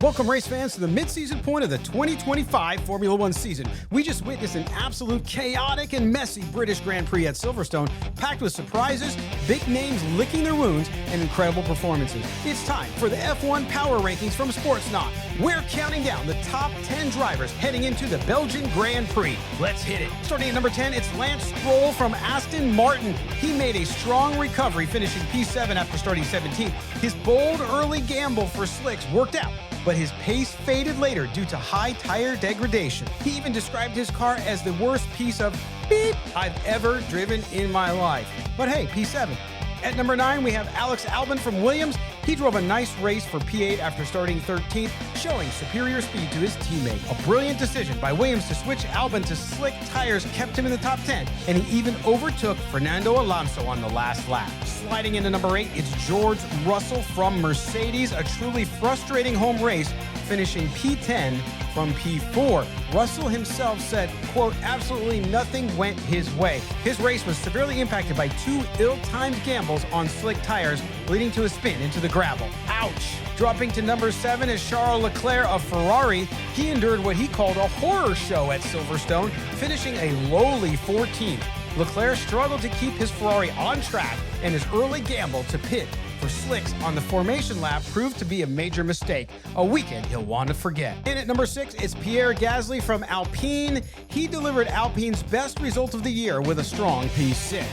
Welcome, race fans, to the mid-season point of the 2025 Formula One season. We just witnessed an absolute chaotic and messy British Grand Prix at Silverstone, packed with surprises, big names licking their wounds, and incredible performances. It's time for the F1 Power Rankings from Sportsnaut. We're counting down the top 10 drivers heading into the Belgian Grand Prix. Let's hit it. Starting at number 10, it's Lance Stroll from Aston Martin. He made a strong recovery, finishing P7 after starting 17th. His bold early gamble for slicks worked out, but his pace faded later due to high tire degradation. He even described his car as the worst piece of beep I've ever driven in my life. But hey, P7. At number 9, we have Alex Albon from Williams. He drove a nice race for P8 after starting 13th, showing superior speed to his teammate. A brilliant decision by Williams to switch Albon to slick tires kept him in the top 10, and he even overtook Fernando Alonso on the last lap. Sliding into number 8, it's George Russell from Mercedes, a truly frustrating home race, finishing P10 from P4. Russell himself said, quote, absolutely nothing went his way. His race was severely impacted by two ill-timed gambles on slick tires, leading to a spin into the gravel. Ouch! Dropping to number 7 is Charles Leclerc of Ferrari. He endured what he called a horror show at Silverstone, finishing a lowly 14th. Leclerc struggled to keep his Ferrari on track, and his early gamble to pit for slicks on the formation lap proved to be a major mistake, a weekend he'll want to forget. In at number 6, it's Pierre Gasly from Alpine. He delivered Alpine's best result of the year with a strong P6.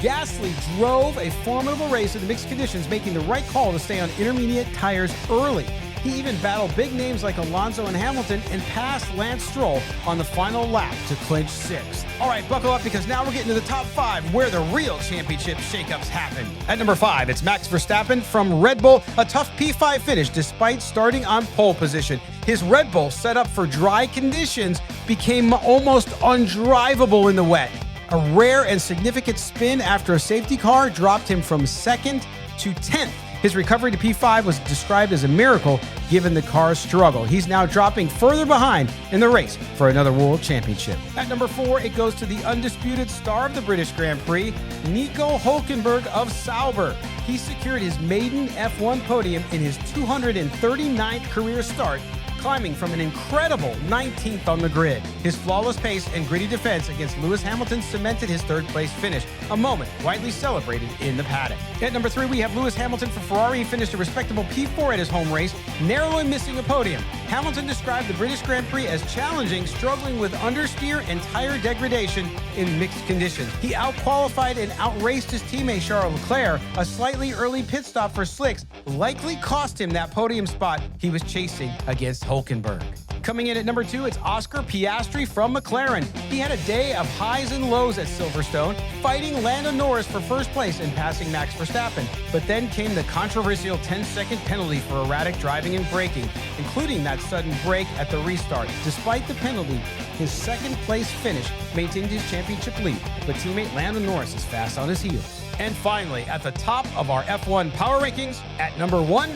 Gasly drove a formidable race in the mixed conditions, making the right call to stay on intermediate tires early. He even battled big names like Alonso and Hamilton and passed Lance Stroll on the final lap to clinch 6th. All right, buckle up, because now we're getting to the top 5 where the real championship shakeups happen. At number 5, it's Max Verstappen from Red Bull, a tough P5 finish despite starting on pole position. His Red Bull, set up for dry conditions, became almost undrivable in the wet. A rare and significant spin after a safety car dropped him from 2nd to 10th. His recovery to P5 was described as a miracle given the car's struggle. He's now dropping further behind in the race for another world championship. At number 4, it goes to the undisputed star of the British Grand Prix, Nico Hulkenberg of Sauber. He secured his maiden F1 podium in his 239th career start, climbing from an incredible 19th on the grid. His flawless pace and gritty defense against Lewis Hamilton cemented his third-place finish, a moment widely celebrated in the paddock. At number 3, we have Lewis Hamilton for Ferrari. He finished a respectable P4 at his home race, narrowly missing a podium. Hamilton described the British Grand Prix as challenging, struggling with understeer and tire degradation in mixed conditions. He outqualified and outraced his teammate Charles Leclerc. A slightly early pit stop for slicks likely cost him that podium spot he was chasing against Hulkenberg. Coming in at number 2, it's Oscar Piastri from McLaren. He had a day of highs and lows at Silverstone, fighting Lando Norris for first place and passing Max Verstappen. But then came the controversial 10-second penalty for erratic driving and braking, including that sudden brake at the restart. Despite the penalty, his second-place finish maintained his championship lead, but teammate Lando Norris is fast on his heels. And finally, at the top of our F1 Power Rankings, at number 1,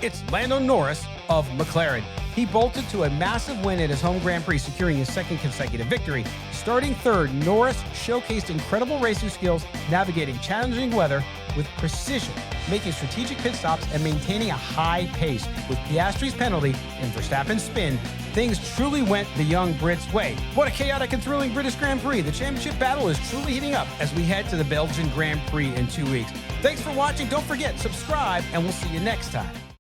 it's Lando Norris of McLaren. He bolted to a massive win at his home Grand Prix, securing his second consecutive victory. Starting third, Norris showcased incredible racing skills, navigating challenging weather with precision, making strategic pit stops and maintaining a high pace. With Piastri's penalty and Verstappen's spin, things truly went the young Brit's way. What a chaotic and thrilling British Grand Prix. The championship battle is truly heating up as we head to the Belgian Grand Prix in 2 weeks. Thanks for watching. Don't forget, subscribe, and we'll see you next time.